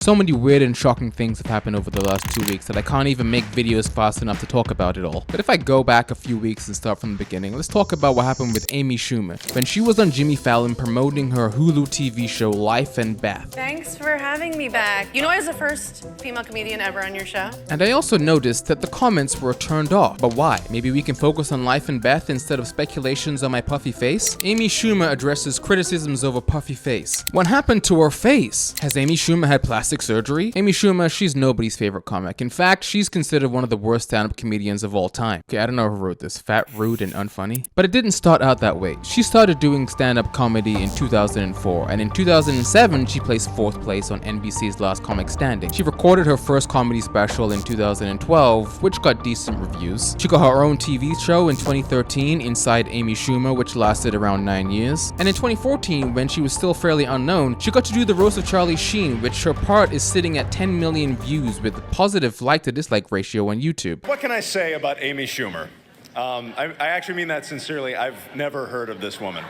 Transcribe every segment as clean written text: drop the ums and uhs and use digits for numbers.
So many weird and shocking things have happened over the last 2 weeks that I can't even make videos fast enough to talk about it all. But if I go back a few weeks and start from the beginning, let's talk about what happened with Amy Schumer when she was on Jimmy Fallon promoting her Hulu TV show Life and Beth. Thanks for having me back. You know I was the first female comedian ever on your show? And I also noticed that the comments were turned off. But why? Maybe we can focus on Life and Beth instead of speculations on my puffy face? Amy Schumer addresses criticisms over puffy face. What happened to her face? Has Amy Schumer had plastic surgery? Amy Schumer, she's nobody's favorite comic. In fact, she's considered one of the worst stand-up comedians of all time. Okay, I don't know who wrote this. Fat, rude, and unfunny. But it didn't start out that way. She started doing stand-up comedy in 2004, and in 2007, she placed 4th place on NBC's Last Comic Standing. She recorded her first comedy special in 2012, which got decent reviews. She got her own TV show in 2013, Inside Amy Schumer, which lasted around 9 years. And in 2014, when she was still fairly unknown, she got to do the roast of Charlie Sheen, which her part is sitting at 10 million views with a positive like to dislike ratio on YouTube. What can I say about Amy Schumer? I actually mean that sincerely. I've never heard of this woman.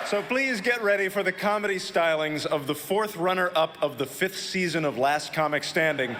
So please get ready for the comedy stylings of the 4th runner-up of the 5th season of Last Comic Standing,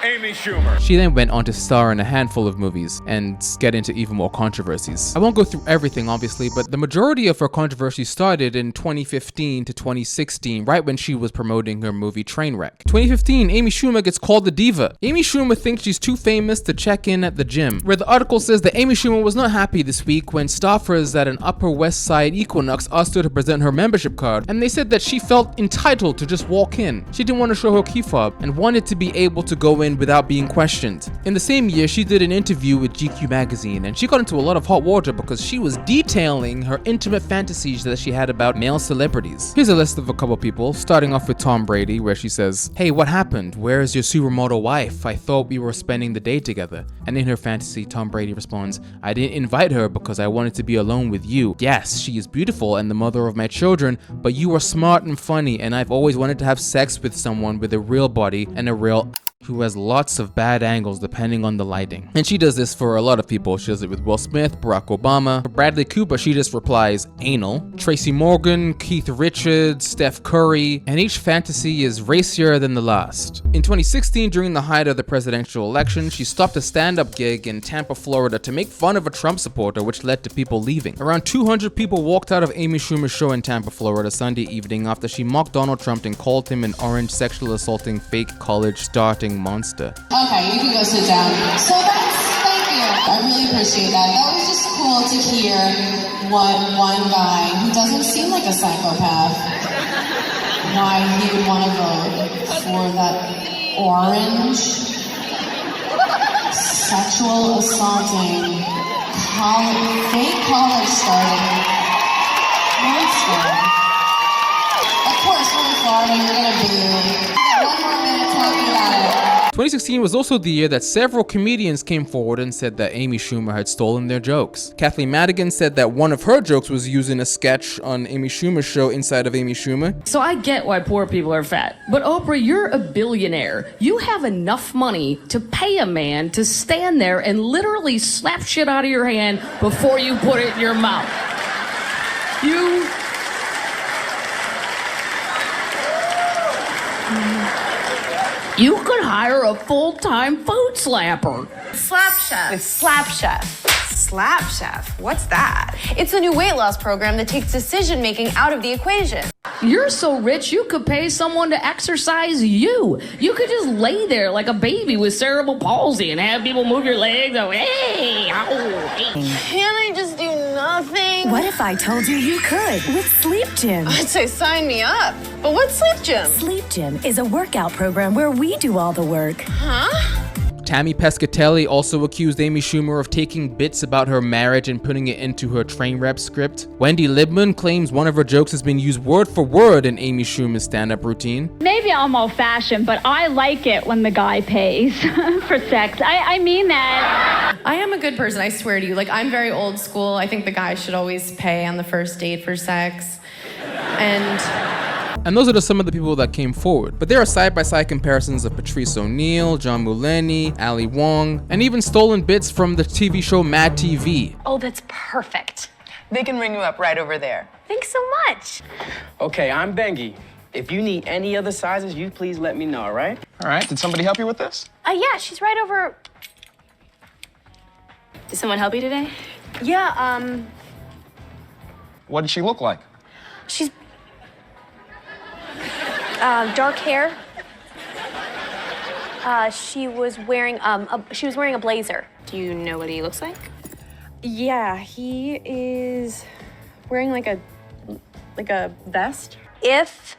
Amy Schumer. She then went on to star in a handful of movies and get into even more controversies. I won't go through everything, obviously, but the majority of her controversy started in 2015 to 2016, right when she was promoting her movie Trainwreck. 2015, Amy Schumer gets called the diva. Amy Schumer thinks she's too famous to check in at the gym, where the article says that Amy Schumer was not happy this week when staffers at an Upper West Side Equinox asked her to present her membership card, and they said that she felt entitled to just walk in. She didn't want to show her key fob and wanted to be able to go in without being questioned. In the same year, she did an interview with GQ magazine, and she got into a lot of hot water because she was detailing her intimate fantasies that she had about male celebrities. Here's a list of a couple people, starting off with Tom Brady, where she says, "Hey, what happened? Where's your supermodel wife? I thought we were spending the day together." And in her fantasy, Tom Brady responds, "I didn't invite her because I wanted to be alone with you. Yes, she is beautiful and the mother of my children, but you are smart and funny, and I've always wanted to have sex with someone with a real body and a real who has lots of bad angles depending on the lighting." And she does this for a lot of people. She does it with Will Smith, Barack Obama. For Bradley Cooper, she just replies, "anal." Tracy Morgan, Keith Richards, Steph Curry, and each fantasy is racier than the last. In 2016, during the height of the presidential election, she stopped a stand-up gig in Tampa, Florida to make fun of a Trump supporter, which led to people leaving. Around 200 people walked out of Amy Schumer's show in Tampa, Florida Sunday evening after she mocked Donald Trump and called him an orange sexual assaulting fake college starting monster. Okay, you can go sit down. So thank you. I really appreciate that. That was just cool to hear what one guy who doesn't seem like a psychopath, why he would want to vote for that orange sexual assaulting fake college starting monster. Of course, we're in Florida, you're gonna boo. 1 more minute, tell me about it. 2016 was also the year that several comedians came forward and said that Amy Schumer had stolen their jokes. Kathleen Madigan said that one of her jokes was used in a sketch on Amy Schumer's show Inside of Amy Schumer. So I get why poor people are fat. But Oprah, you're a billionaire. You have enough money to pay a man to stand there and literally slap shit out of your hand before you put it in your mouth. You could hire a full-time food slapper. Slap Chef. Slap Chef. Slap Chef? What's that? It's a new weight loss program that takes decision-making out of the equation. You're so rich, you could pay someone to exercise you. You could just lay there like a baby with cerebral palsy and have people move your legs. Oh, hey, oh, hey. Can't I just do nothing? What if I told you you could with Sleep Gym? I'd say sign me up. But what's Sleep Gym? Sleep Gym is a workout program where we do all the work. Huh? Tammy Pescatelli also accused Amy Schumer of taking bits about her marriage and putting it into her Trainwreck script. Wendy Libman claims one of her jokes has been used word for word in Amy Schumer's stand-up routine. Maybe I'm old-fashioned, but I like it when the guy pays for sex. I mean that. I am a good person, I swear to you. Like, I'm very old school. I think the guy should always pay on the first date for sex. And those are just some of the people that came forward. But there are side-by-side comparisons of Patrice O'Neal, John Mulaney, Ali Wong, and even stolen bits from the TV show Mad TV. Oh, that's perfect. They can ring you up right over there. Thanks so much. Okay, I'm Bengi. If you need any other sizes, you please let me know, all right? All right, did somebody help you with this? Yeah, she's right over. Did someone help you today? Yeah, What did she look like? she's dark hair. She was wearing a blazer. Do you know what he looks like? Yeah, he is wearing like a vest. If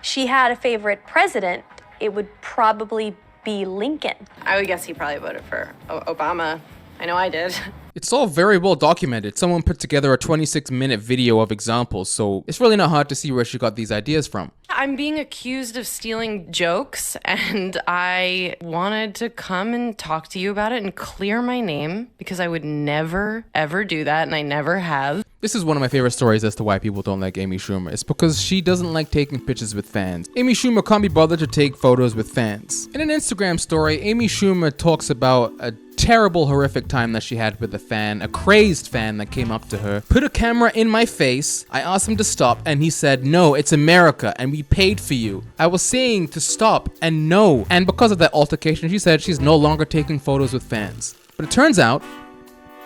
she had a favorite president, it would probably be Lincoln. I would guess he probably voted for Obama. I know I did. It's all very well documented. Someone put together a 26-minute video of examples, so it's really not hard to see where she got these ideas from. I'm being accused of stealing jokes, and I wanted to come and talk to you about it and clear my name, because I would never, ever do that, and I never have. This is one of my favorite stories as to why people don't like Amy Schumer. It's because she doesn't like taking pictures with fans. Amy Schumer can't be bothered to take photos with fans. In an Instagram story, Amy Schumer talks about a terrible, horrific time that she had with a fan, a crazed fan that came up to her, put a camera in my face. I asked him to stop, and he said, "No, it's America, and we paid for you." I was saying to stop and no. And because of that altercation, she said she's no longer taking photos with fans. But it turns out,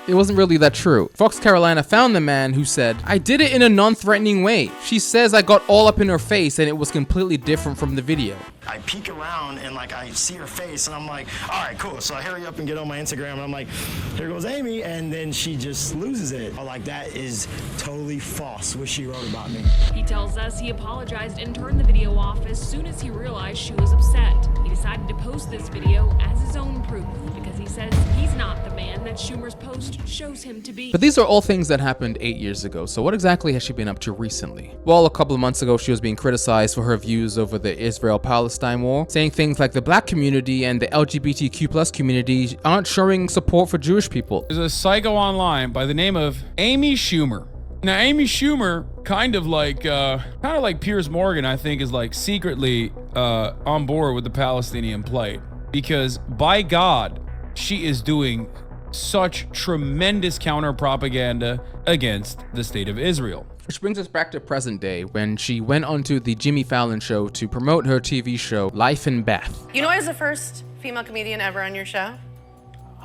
it wasn't really that true. Fox Carolina found the man who said, "I did it in a non-threatening way. She says I got all up in her face and it was completely different from the video." I peek around and like I see her face and I'm like, all right, cool. So I hurry up and get on my Instagram and I'm like, here goes Amy. And then she just loses it. I'm like, that is totally false what she wrote about me. He tells us he apologized and turned the video off as soon as he realized she was upset. He decided to post this video as his own proof because he says he's not the man that Schumer's post shows him to be. But these are all things that happened 8 years ago, so what exactly has she been up to recently? Well, a couple of months ago, she was being criticized for her views over the Israel-Palestine war, saying things like the black community and the LGBTQ+ community aren't showing support for Jewish people. There's a psycho online by the name of Amy Schumer. Now, Amy Schumer, kind of like Piers Morgan, I think, is like secretly on board with the Palestinian plight, because by God, she is doing such tremendous counter propaganda against the state of Israel. Which brings us back to present day, when she went onto the Jimmy Fallon show to promote her TV show, Life in Beth. You know I was the first female comedian ever on your show?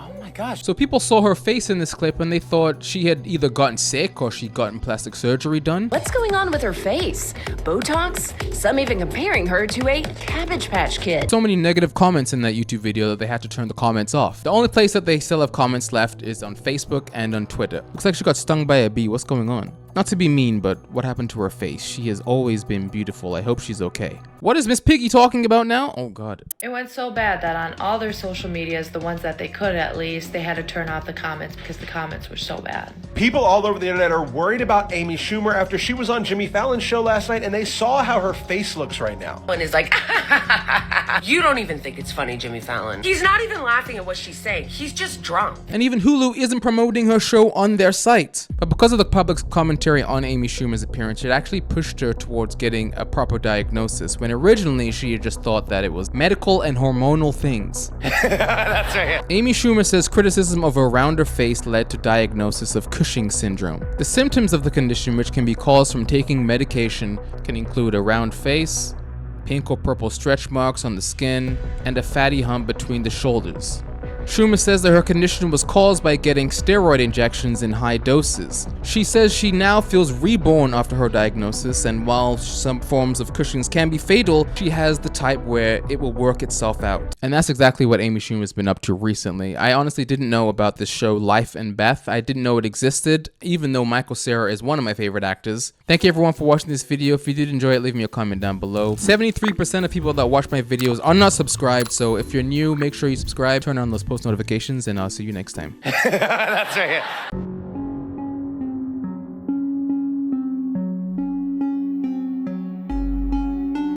Oh my gosh. So people saw her face in this clip and they thought she had either gotten sick or she'd gotten plastic surgery done. What's going on with her face? Botox? Some even comparing her to a Cabbage Patch Kid. So many negative comments in that YouTube video that they had to turn the comments off. The only place that they still have comments left is on Facebook and on Twitter. Looks like she got stung by a bee. What's going on? Not to be mean, but what happened to her face? She has always been beautiful. I hope she's okay. What is Miss Piggy talking about now? Oh God. It went so bad that on all their social medias, the ones that they could at least, they had to turn off the comments because the comments were so bad. People all over the internet are worried about Amy Schumer after she was on Jimmy Fallon's show last night and they saw how her face looks right now. One is like, you don't even think it's funny, Jimmy Fallon. He's not even laughing at what she's saying. He's just drunk. And even Hulu isn't promoting her show on their site. But because of the public's commentary on Amy Schumer's appearance, it actually pushed her towards getting a proper diagnosis, when originally she had just thought that it was medical and hormonal things. That's right. Amy Schumer says criticism of around her face led to diagnosis of Cushing syndrome. The symptoms of the condition, which can be caused from taking medication, can include a round face, pink or purple stretch marks on the skin, and a fatty hump between the shoulders. Schumer says that her condition was caused by getting steroid injections in high doses. She says she now feels reborn after her diagnosis, and while some forms of Cushing's can be fatal, she has the type where it will work itself out. And that's exactly what Amy Schumer's been up to recently. I honestly didn't know about this show, Life in Beth. I didn't know it existed, even though Michael Cera is one of my favorite actors. Thank you everyone for watching this video. If you did enjoy it, leave me a comment down below. 73% of people that watch my videos are not subscribed, so if you're new, make sure you subscribe, turn on those post notifications, and I'll see you next time. That's right.